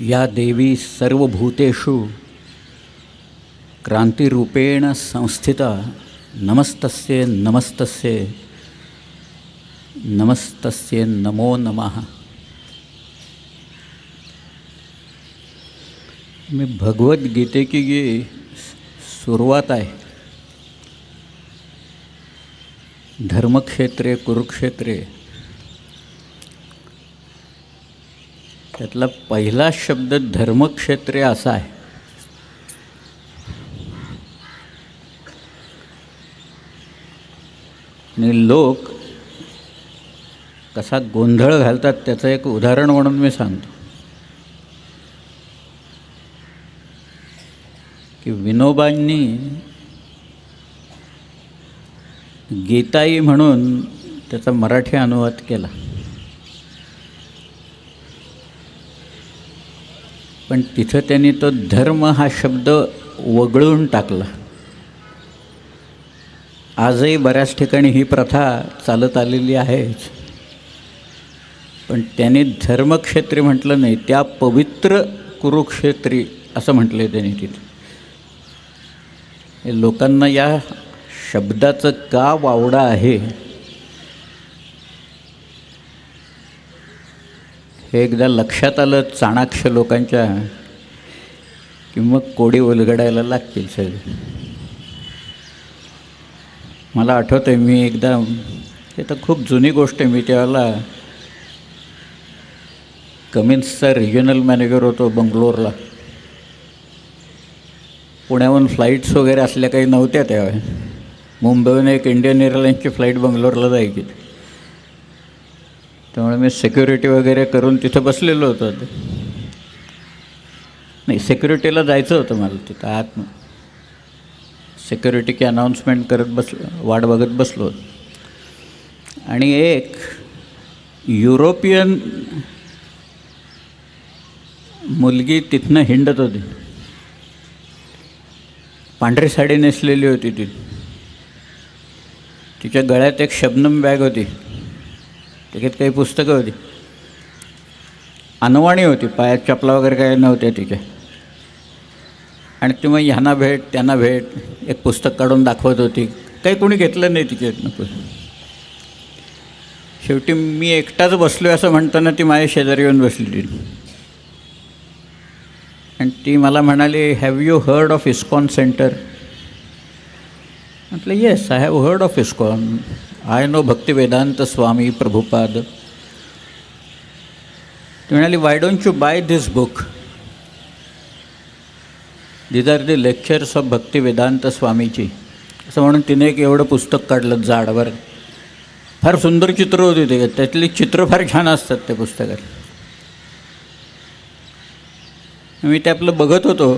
या देवी सर्वभूतेषु क्रांतिरूपेण संस्थिता नमस्तस्ये नमस्तस्ये नमस्तस्ये नमो नमः। मी भगवद्गीतेची जी सुरुवात आहे, धर्मक्षेत्रे कुरुक्षेत्रे, त्यातला पहिला शब्द धर्मक्षेत्रे असा आहे। आणि लोक कसा गोंधळ घालतात त्याचं एक उदाहरण म्हणून मी सांगतो की विनोबांनी गीताई म्हणून त्याचा मराठी अनुवाद केला, पण तिथं त्यांनी तो धर्म हा शब्द वगळून टाकला। आजही बऱ्याच ठिकाणी ही प्रथा चालत आलेली आहेच, पण त्यांनी धर्मक्षेत्री म्हटलं नाही, त्या पवित्र कुरुक्षेत्री असं म्हटलं आहे त्यांनी तिथे। हे लोकांना या शब्दाचं का वावडा आहे हे एकदा लक्षात आलं चाणाक्ष लोकांच्या की मग कोडी उलगडायला लागतील सगळे। मला आठवतं आहे, मी एकदा, हे तर खूप जुनी गोष्ट आहे, मी त्यावेळेला कमिन्सचा रिजनल मॅनेजर होतो बंगलोरला। पुण्याहून फ्लाईट्स वगैरे असल्या काही नव्हत्या त्यावेळी, मुंबईहून एक इंडियन एअरलाईन्सची फ्लाईट बंगलोरला जायची, त्यामुळे मी सिक्युरिटी वगैरे करून तिथं बसलेलो होतो। नाही, सिक्युरिटीला जायचं होतं मला, तिथं आत सिक्युरिटी की अनाऊन्समेंट करत वाट बघत बसलो होतो। आणि एक युरोपियन मुलगी तिथनं हिंडत होती, पांढरी साडी नेसलेली होती ती, तिच्या गळ्यात एक शबनम बॅग होती, त्याच्यात काही पुस्तकं होती, अनवाणी होती, पायात चपला वगैरे काही नव्हत्या तिच्या। आणि ती मग ह्यांना भेट त्यांना भेट एक पुस्तक काढून दाखवत होती, काही कोणी घेतलं नाही तिच्यातनं। शेवटी मी एकटाच बसलो असं म्हणताना ती माझ्या शेजारी येऊन बसली आणि ती मला म्हणाली, have you heard of ISKCON centre? म्हटलं, yes, I have heard of ISKCON, I know Bhaktivedanta Swami Prabhupada. ती म्हणाली, why don't you buy this book, these are the lectures of Bhaktivedanta स्वामीची, असं म्हणून तिने एक एवढं पुस्तक काढलं जाडवर, फार सुंदर चित्र होती ते, त्यातली चित्र फार छान असतात त्या पुस्तकात। मी ते आपलं बघत होतो,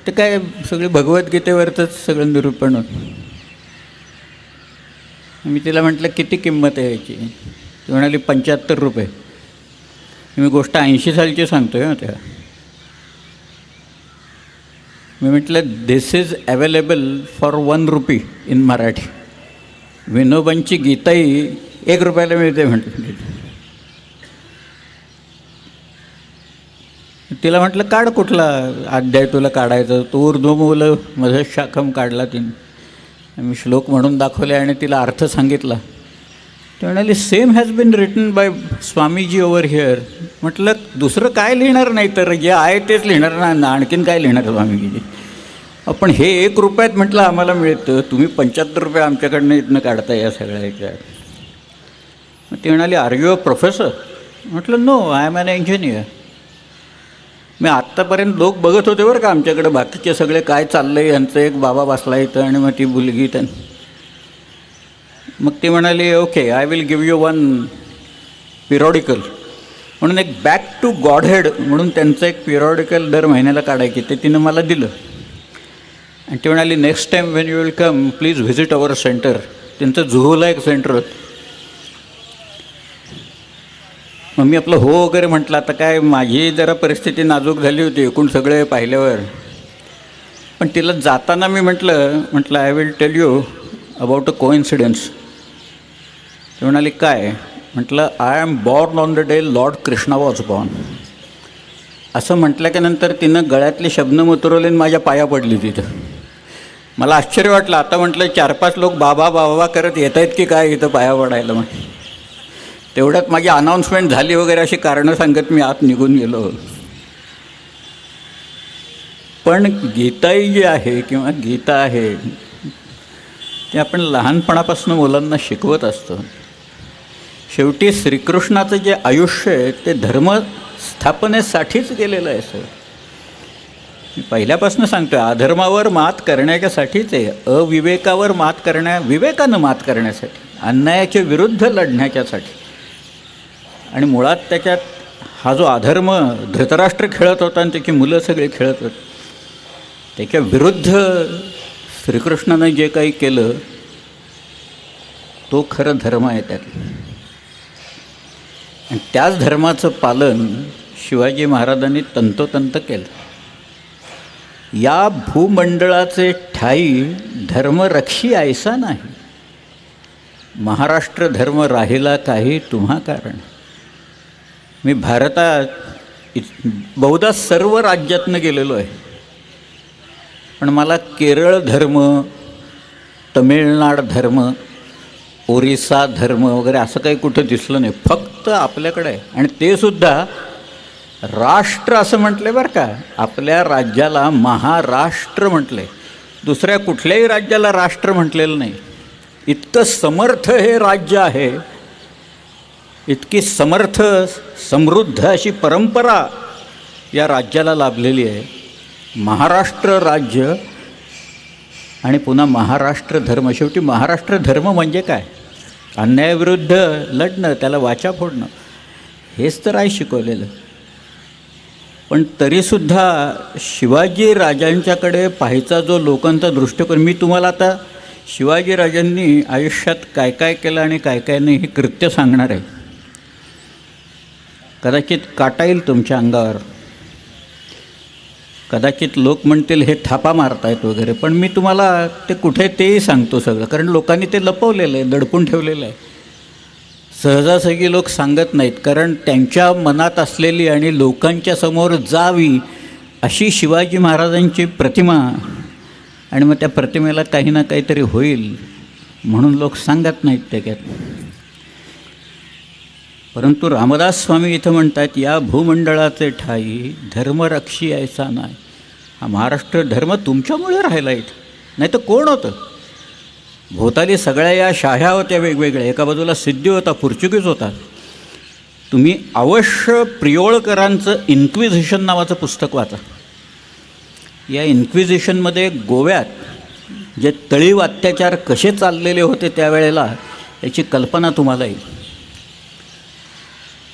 ते काय सगळे भगवद्गीतेवरचंच सगळं निरूपण होतं। मी तिला म्हटलं, किती किंमत आहे याची? ती म्हणाली, 75 रुपये। मी गोष्ट 80 सालची सांगतो आहे त्या। मी म्हटलं, this is available for 1 rupee in Marathi. विनोबांची गीताई 1 रुपयाला मिळते म्हटलं। तिला म्हटलं, काढ कुठला अध्याय तुला काढायचं? तो उर्दू मुलं मधे शाखम काढला तिने, मी श्लोक म्हणून दाखवले आणि तिला अर्थ सांगितला। ती म्हणाली, same has been written by Swamiji over here. म्हटलं, दुसरं काय लिहिणार नाही तर, जे आहे तेच लिहिणार ना, आणखीन काय लिहिणार स्वामीजी? आपण हे 1 रुपयात म्हटलं आम्हाला मिळतं, तुम्ही 75 रुपये आमच्याकडनं इथनं काढता या सगळ्या ह्याच्यात। मग ती म्हणाली, आर यू अ प्रोफेसर? म्हटलं, no, I am an engineer. मी आत्तापर्यंत लोक बघत होते बरं का आमच्याकडे, बाकीचे सगळे काय चाललं आहे, यांचं एक बाबा बसला इथं आणि मग ती मुलगी तर। मग ती म्हणाली, okay, I will give you 1 पिरियॉडिकल म्हणून, एक बॅक टू गॉडहेड म्हणून त्यांचं एक पिरियॉडिकल दर महिन्याला काढायची, ते तिनं मला दिलं। आणि ती म्हणाली, next time when you will come please visit our centre. त्यांचं जुहूला एक सेंटर होतं। मग मी आपलं हो वगैरे म्हटलं, आता काय माझी जरा परिस्थिती नाजूक झाली होती एकूण सगळे पाहिल्यावर, पण तिला जाताना मी म्हटलं I will tell you about a coincidence. ती म्हणाली, काय? म्हटलं, I am born on the day lord Krishna was born. असं म्हटलं की नंतर तिनं गळ्यातले शबनम उतरवले आणि माझ्या पाया पडली तिथं. मला आश्चर्य वाटलं. आता म्हटलं 4-5 लोक बाबा बाबा करत येत आहेत की काय इथं पाया पडायला. मग तेवढ्यात माझी अनाऊन्समेंट झाली वगैरे अशी कारणं सांगत मी आत निघून गेलो. पण गीताई जी आहे किंवा गीता आहे ते आपण लहानपणापासून मुलांना शिकवत असतो. शेवटी श्रीकृष्णाचं जे आयुष्य आहे ते धर्मस्थापनेसाठीच गेलेलं आहे सर. मी पहिल्यापासून सांगतो आहे, अधर्मावर मात करण्याच्यासाठीच आहे, अविवेकावर विवेकानं मात करण्यासाठी, अन्यायाच्या विरुद्ध लढण्याच्यासाठी. आणि मुळात त्याच्यात हा जो अधर्म धृतराष्ट्र खेळत होता आणि त्याची मुलं सगळे खेळत होते, त्याच्या विरुद्ध श्रीकृष्णानं जे काही केलं तो खरं धर्म आहे त्यात. आणि त्याच धर्माचं पालन शिवाजी महाराजांनी तंतोतंत केलं. या भूमंडळाचे ठाई धर्मरक्षी ऐसा नाही, महाराष्ट्र धर्म राहिला काही तुम्हा कारण. मी भारतात बहुधा सर्व राज्यातनं गेलेलो आहे, पण मला केरळ धर्म, तमिळनाड धर्म, ओरिसा धर्म वगैरे असं काही कुठं दिसलं नाही. फक्त आपल्याकडे आहे. आणि ते सुद्धा राष्ट्र असं म्हटले बरं का. आपल्या राज्याला महाराष्ट्र म्हटले, दुसऱ्या कुठल्याही राज्याला राष्ट्र म्हटलेलं नाही. इतकं समर्थ हे राज्य आहे, इतकी समर्थ समृद्ध अशी परंपरा या राज्याला लाभलेली आहे. महाराष्ट्र राज्य आणि पुन्हा महाराष्ट्र धर्म. शेवटी महाराष्ट्र धर्म म्हणजे काय? अन्यायाविरुद्ध लढणं, त्याला वाचा फोडणं, हेच तर आहे शिकवलेलं. पण तरीसुद्धा शिवाजी राजांच्याकडे पाहायचा जो लोकांचा दृष्टिकोन, मी तुम्हाला आता शिवाजी राजांनी आयुष्यात काय काय केलं आणि काय काय नाही हे कृत्य सांगणार आहे. कदाचित काटा येईल तुमच्या अंगावर, कदाचित लोक म्हणतील हे थापा मारतायत वगैरे, पण मी तुम्हाला ते कुठे तेही सांगतो सगळं, कारण लोकांनी ते लपवलेलं आहे, दडपून ठेवलेलं आहे. सहजासहजी लोक सांगत नाहीत, कारण त्यांच्या मनात असलेली आणि लोकांच्या समोर जावी अशी शिवाजी महाराजांची प्रतिमा, आणि मग त्या प्रतिमेला काही ना काहीतरी होईल म्हणून लोक सांगत नाहीत त्याच्यात. परंतु रामदास स्वामी इथं म्हणतात, या भूमंडळाचे ठाई धर्मरक्षी ऐसा नाही. हा महाराष्ट्र धर्म तुमच्यामुळे राहिला इथं, नाही तर कोण होतं? भोवताली सगळ्या या शाह्या होत्या वेगवेगळ्या, एका बाजूला सिद्धी होता, पोर्चुगीज होता. तुम्ही अवश्य प्रियोळकरांचं इन्क्विझिशन नावाचं पुस्तक वाचा. या इन्क्विझिशनमध्ये गोव्यात जे तळीव अत्याचार कसे चाललेले होते त्यावेळेला याची कल्पना तुम्हाला येईल.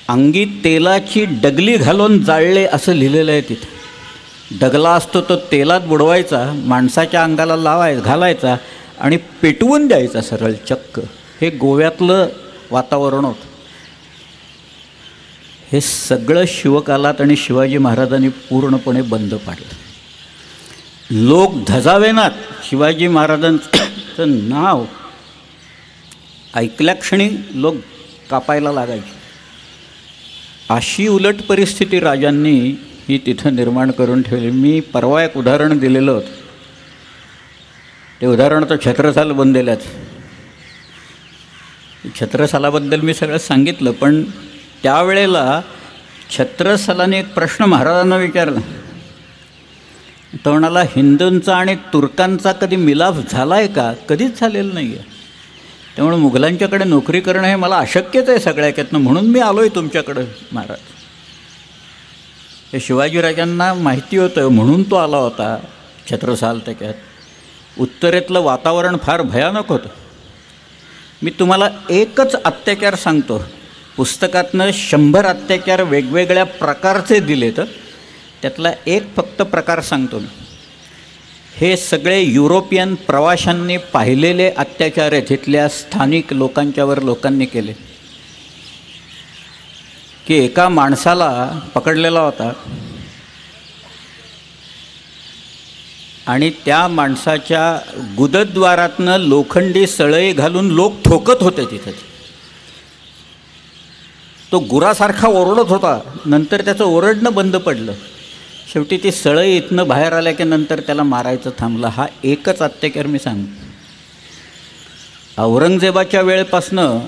अंगी तेलाची डगली घालून जाळले असं लिहिलेलं आहे तिथं. डगला असतो तो तेलात बुडवायचा, माणसाच्या अंगाला घालायचा आणि पेटवून द्यायचा सरळ चक्क. हे गोव्यातलं वातावरण होतं. हे सगळं शिवकालात आणि शिवाजी महाराजांनी पूर्णपणे बंद पाडलं. लोक धजावेनात शिवाजी महाराजांचं नाव ऐकल्याक्षणी लोक कापायला लागायचे. अशी उलट परिस्थिती राजांनी ही तिथं निर्माण करून ठेवली. मी परवा एक उदाहरण दिलेलं होतं, ते उदाहरण तर छत्रसाल बनलेल्याच. छत्रसालाबद्दल मी सगळं सांगितलं, पण त्यावेळेला छत्रसालाने एक प्रश्न महाराजांना विचारला. तो म्हणाला, हिंदूंचा आणि तुर्कांचा कधी मिलाप झाला आहे का? कधीच झालेलं नाही आहे. त्यामुळे मुघलांच्याकडे नोकरी करणं हे मला अशक्यच आहे सगळ्याच्यातनं, म्हणून मी आलो आहे तुमच्याकडं महाराज. हे शिवाजीराजांना माहिती होतं म्हणून तो आला होता छत्रसाल. त्याच्यात उत्तरेतलं वातावरण फार भयानक होतं. मी तुम्हाला एकच अत्याचार सांगतो, पुस्तकातनं 100 अत्याचार वेगवेगळ्या प्रकारचे दिले, तर त्यातला एक फक्त प्रकार सांगतो मी. हे सगळे युरोपियन प्रवाशांनी पाहिलेले अत्याचार आहेत, इथल्या स्थानिक लोकांनी केले. की एका माणसाला पकडलेला होता आणि त्या माणसाच्या गुदद्वारातनं लोखंडी सळई घालून लोक ठोकत होते तिथे. तो गुरासारखा ओरडत होता. नंतर त्याचं ओरडणं बंद पडलं. शेवटी ती सळई इथनं बाहेर आल्या की नंतर त्याला मारायचं थांबलं. हा एकच अत्याचार मी सांगतो. औरंगजेबाच्या वेळेपासनं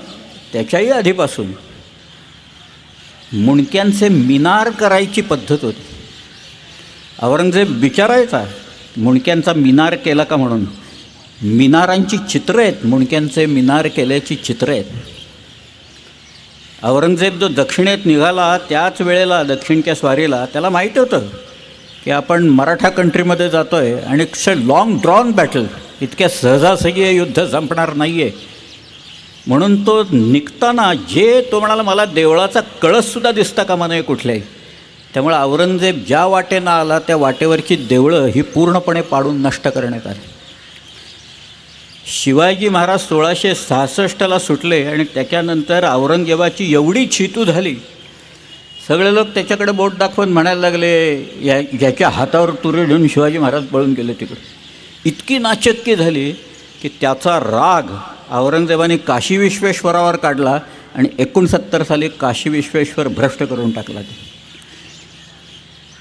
त्याच्याही आधीपासून मुंडक्यांचे मिनार करायची पद्धत होती. औरंगजेब विचारायचा मुंडक्यांचा मिनार केला का म्हणून. मिनारांची चित्रं आहेत, मुंडक्यांचे मिनार केल्याची चित्रं आहेत. औरंगजेब जो दक्षिणेत निघाला त्याच वेळेला दक्षिणच्या स्वारीला त्याला माहीत होतं की आपण मराठा कंट्रीमध्ये जातो आहे आणि लॉंग ड्रॉन बॅटल, इतक्या सहजासहजी हे युद्ध संपणार नाही आहे. म्हणून तो निघताना तो म्हणाला मला देवळाचा कळससुद्धा दिसता कामा नये कुठल्याही. त्यामुळे औरंगजेब ज्या वाटेनं आला त्या वाटेवरची देवळं ही पूर्णपणे पाडून नष्ट करण्यात आली. शिवाजी महाराज 1666ला सुटले आणि त्याच्यानंतर औरंगजेबाची एवढी चितू झाली, सगळे लोक त्याच्याकडे बोट दाखवून म्हणायला लागले याच्या हातावर तुरे घेऊन शिवाजी महाराज पळून गेले तिकडे. इतकी नाचक्की झाली की त्याचा राग औरंगजेबाने काशी विश्वेश्वरावर काढला आणि 69 साली काशी विश्वेश्वर भ्रष्ट करून टाकला.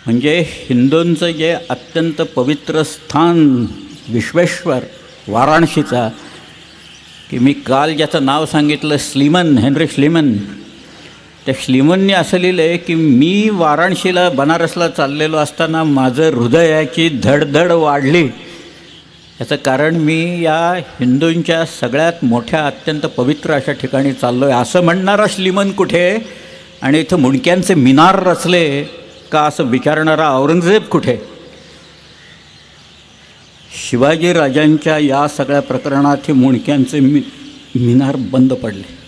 म्हणजे हिंदूंचं जे अत्यंत पवित्र स्थान विश्वेश्वर वाराणसीचा, की मी काल ज्याचं नाव सांगितलं स्लीमन, हेनरी स्लीमन, त्या स्लीमनने असं लिहिलं आहे की मी वाराणसीला बनारसला चाललेलो असताना माझं हृदयाची धडधड वाढली. याचं कारण मी या हिंदूंच्या सगळ्यात मोठ्या अत्यंत पवित्र अशा ठिकाणी चाललो आहे असं म्हणणारा स्लीमन कुठे आणि इथं मुंडक्यांचे मिनार रचले का असं विचारणारा औरंगजेब कुठे. शिवाजीराजांच्या या सगळ्या प्रकरणात हे मुंडक्यांचे मिनार बंद पडले.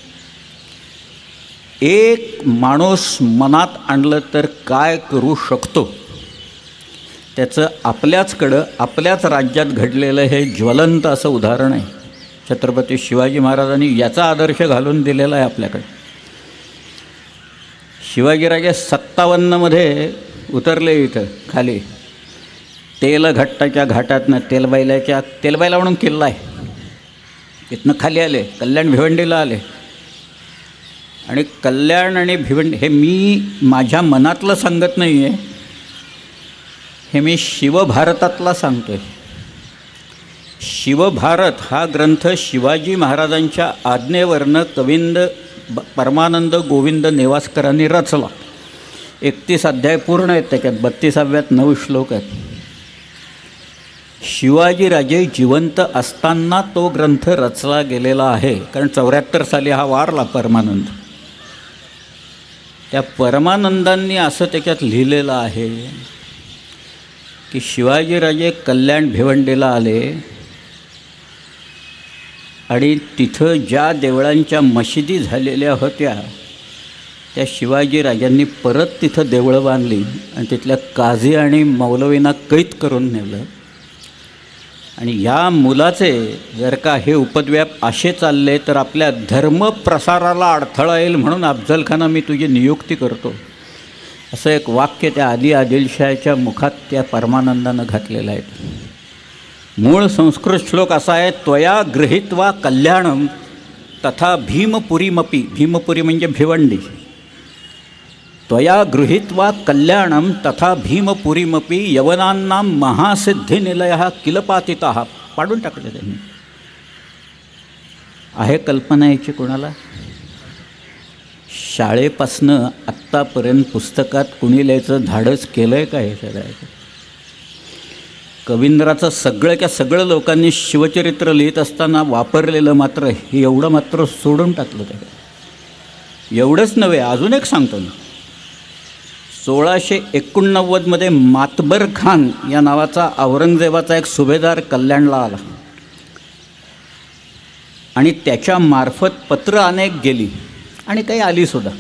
एक माणूस मनात आणलं तर काय करू शकतो त्याचं आपल्याच राज्यात घडलेलं हे ज्वलंत असं उदाहरण आहे. छत्रपती शिवाजी महाराजांनी याचा आदर्श घालून दिलेला आहे आपल्याकडे. शिवाजीराजे 57मध्ये उतरले इथं खाली तेलघट्टाच्या घाटातनं तेलबायला म्हणून किल्ला आहे, इथनं खाली आले, कल्याण भिवंडीला आले. आणि कल्याण आणि भिवंडी हे मी माझ्या मनातलं सांगत नाही आहे, हे मी शिवभारतातला सांगतो आहे. शिवभारत हा ग्रंथ शिवाजी महाराजांच्या आज्ञेवरनं परमानंद गोविंद नेवासकरांनी रचला. 31 अध्याय पूर्ण आहेत, त्याच्यात 32व्यात 9 श्लोक आहेत. शिवाजीराजे जिवंत असताना तो ग्रंथ रचला गेलेला आहे, कारण 74 साली हा वारला परमानंद. त्या परमानंदांनी असं त्याच्यात लिहिलेलं आहे की शिवाजीराजे कल्याण भिवंडीला आले आणि तिथं ज्या देवळांच्या मशिदी झालेल्या होत्या त्या शिवाजीराजांनी परत तिथं देवळं बांधली आणि तिथल्या काझी आणि मौलवींना कैद करून नेलं. आणि या मुलाचे जर का हे उपद्व्याप असे चालले तर आपल्या धर्मप्रसाराला अडथळा येईल, म्हणून अफजलखाना मी तुझी नियुक्ती करतो, असं एक वाक्य त्या आदिलशहाच्या मुखात त्या परमानंदानं घातलेलं आहे. मूळ संस्कृत श्लोक असा आहे, त्वया गृहीत्वा कल्याणम तथा भीमपुरीमपी. भीमपुरी म्हणजे भिवंडी. त्वया गृहीत्वा कल्याणम तथा भीमपुरीमपी यवनांना महासिद्धिनिलय किलपातिता. पाडून टाकले त्यांनी. आहे कल्पना याची कोणाला? शाळेपासनं आत्तापर्यंत पुस्तकात कुणी लिहायचं धाडस केलं आहे का हे सगळ्याचं? कवींद्राचं सगळं लोकांनी शिवचरित्र लिहित असताना वापरलेलं मात्र हे एवढं मात्र सोडून टाकलं. त्या एवढंच नव्हे, अजून एक सांगतो मी. 1689मध्ये मातबर खान या नावाचा औरंगजेबाचा एक सुभेदार कल्याणला आला आणि त्याच्यामार्फत पत्र अनेक गेली आणि काही आलीसुद्धा.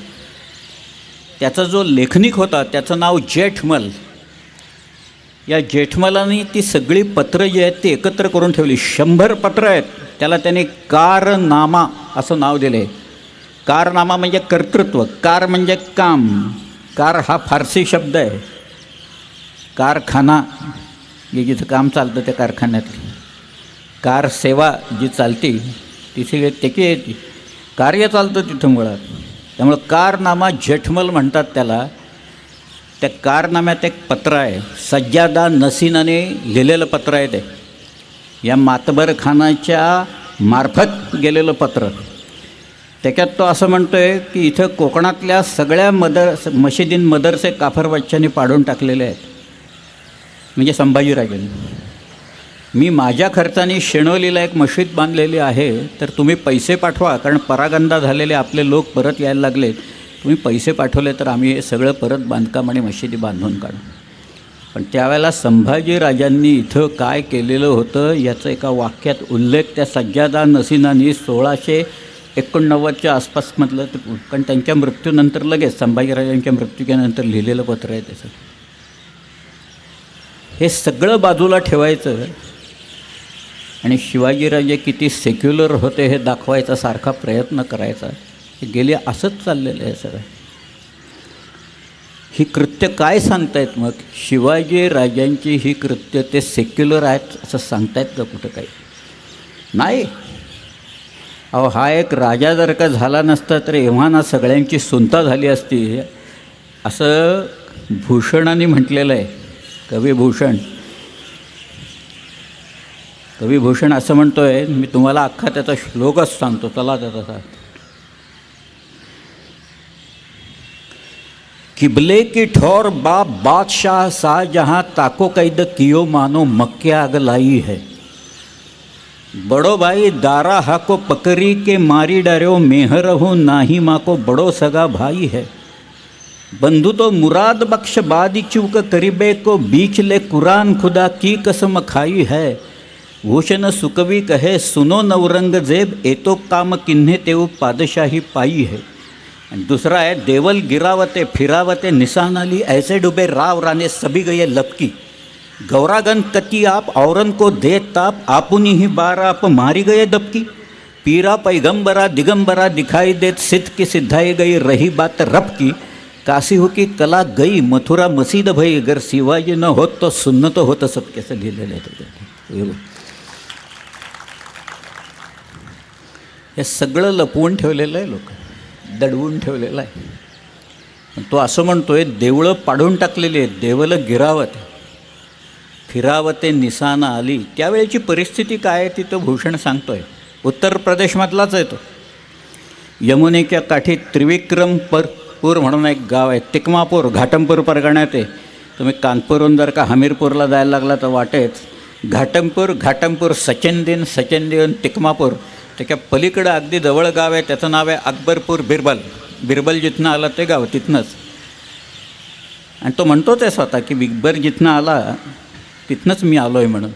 त्याचा जो लेखनिक होता त्याचं नाव जेठमल. या जेठमलांनी ती सगळी पत्रं जी आहेत ती एकत्र करून ठेवली. 100 पत्रं आहेत. त्याला त्याने कारनामा असं नाव दिलं आहे. कारनामा म्हणजे कर्तृत्व, कार म्हणजे काम. कार हा फारसी शब्द आहे. कारखाना जे जिथं काम चालतं त्या कारखान्यात, कार सेवा जी चालती तिथे त्याची कार्य चालतं तिथं मुळात. त्यामुळं कारनामा जेठमल म्हणतात त्याला. त्या कारनाम्यात एक पत्र आहे, सज्जादा नसीनाने लिहिलेलं पत्र आहे. ते या मातबर खानाच्या मार्फत गेलेलं पत्र. त्याच्यात तो असं म्हणतो आहे की इथं कोकणातल्या सगळ्या मशिदीन मदरसे काफर बच्चांनी पाडून टाकलेले आहेत, म्हणजे संभाजीराजांनी. मी माझ्या खर्चाने शेणोलीला एक मशीद बांधलेली आहे, तर तुम्ही पैसे पाठवा, कारण परागंदा झालेले आपले लोक परत यायला लागले. तुम्ही पैसे पाठवले तर आम्ही हे सगळं परत बांधकाम आणि मशिदी बांधून काढू. पण त्यावेळेला संभाजीराजांनी इथं काय केलेलं होतं याचं एका वाक्यात उल्लेख त्या सज्जादा नसीनांनी 1689च्या आसपासमधलं, कारण त्यांच्या मृत्यूनंतर लगेच संभाजीराजांच्या मृत्यूच्यानंतर लिहिलेलं पत्र आहे त्याचं. हे सगळं बाजूला ठेवायचं आणि शिवाजीराजे किती सेक्युलर होते हे दाखवायचा सारखा प्रयत्न करायचा. हे गेले असंच चाललेलं आहे सगळं. ही कृत्य काय सांगतायत मग? शिवाजीराजांची ही कृत्य ते सेक्युलर आहेत असं सांगतायत का कुठं काही? नाही. अहो, हा एक राजा जर का झाला नसता तर एव्हाना सगळ्यांची सुनता झाली असती, असं भूषणाने म्हटलेलं आहे. कविभूषण असं म्हणतो आहे. मी तुम्हाला अख्खा त्याचा श्लोकच सांगतो, चला त्याचा. किबले की ठोर बाप बादशाह शाहजहाँ ताको कैद कियो मानो मक्के आग लाई है. बड़ो भाई दारा हाको पकड़ी के मारी डरो मेहर हूँ नाही माँ को बड़ो सगा भाई है. बंधु तो मुराद बख्श बादी चूक करीबे को बीच ले कुरान खुदा की कसम खाई है. भूषण सुकवी कहे सुनो नवरंगजेब एतो काम किन्हे तेव पादशाही पाई है. आणि दुसरा आहे, देवल गिरावते फिरावते निशान अली ऐसे डूबे राव राने सभी गए लपकी. गौरागन कती आप औरन को दे ताप आपुनी ही बार आप मारी गए दबकी. पीरा पैगंबरा दिगंबरा दिखाई देत सिद्ध की सिद्धाई गई रही बात रब की. काशी हो की कला गई मथुरा मसीद भई अगर शिवाजी न होत तो सुन्नत होतं सबके. असं लिहिलेलं आहे. हे सगळं लपवून ठेवलेलं आहे, लोक दडवून ठेवलेलं आहे. तो असं म्हणतोय, देवळं पाडून टाकलेली आहेत, देवलं गिरावत फिरावते निशाना आली. त्यावेळेची परिस्थिती काय आहे ती तो भूषण सांगतोय. उत्तर प्रदेशमधलाच आहे तो. यमुनेच्या काठी त्रिविक्रमपूर म्हणून एक गाव आहे, तिकमापूर, घाटमपूर परगण्यात आहे. तुम्ही कानपूरहून जर का हमीरपूरला जायला लागला तर वाटेच घाटमपूर सचेंदीन तिकमापूर. त्याच्या पलीकडं अगदी जवळ गाव आहे, त्याचं नाव आहे अकबरपूर बिरबल जिथनं आला ते गाव तिथनंच. आणि तो म्हणतोच आहे स्वतः की बिरबल जिथनं आला तिथनंच मी आलो आहे म्हणून.